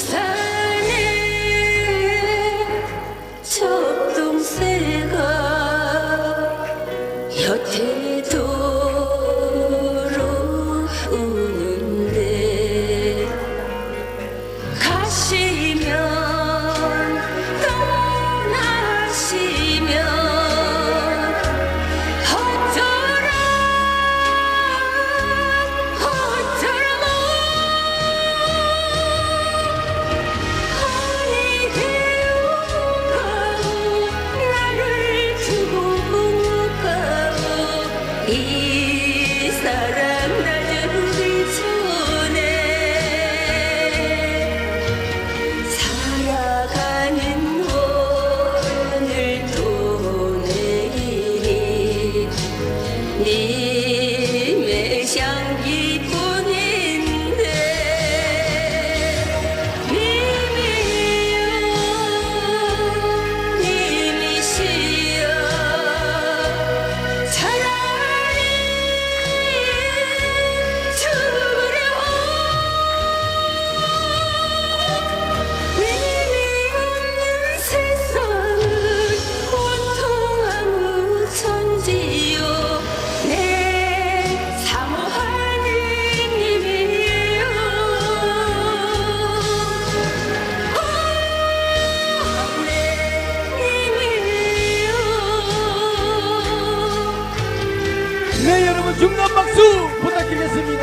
산에 적동새가 여태 도로 우는데 가시면 떠나시면 어쩌라 아니 되어가고 나를 두고 가고 이 사랑 나누기 전에 살아가는 오늘도 내일이 님의 향기뿐인데 님이여 님이시여 차라리 죽으려고 님이 없는 세상은 온통 아무 천지요 내 사모하는 님이요 내 님이요. 네, 여러분 중간 박수 부탁드리겠습니다.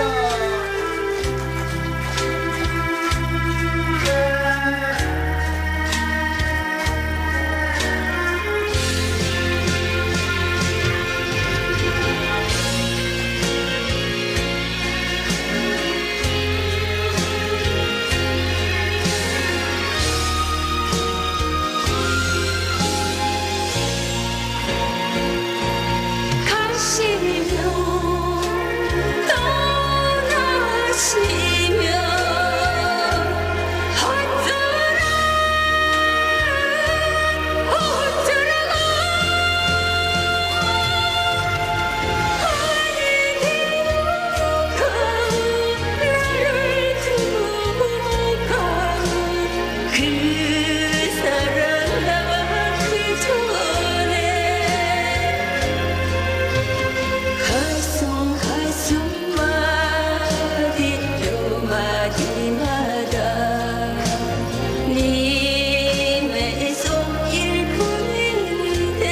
가시면 떠나시면 어쩌라고 아니 되어가고 나를 두고 가고 그 사랑 나가기 전에 가슴 마디마다 님의 손길 뿐인데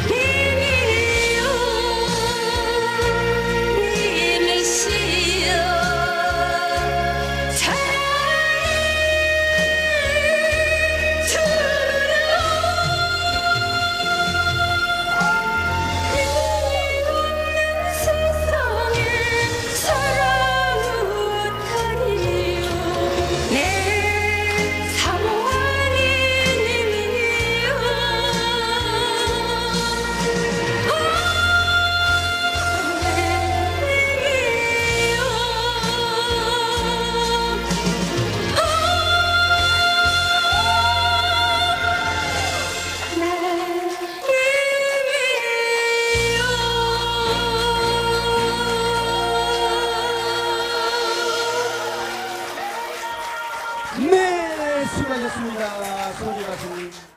님이여 님이시여 차라리 죽으려고 세상에 사랑은 다리요 내 사모하는 님이요 내 님이요 네, 수고하셨습니다. 소리 가수님.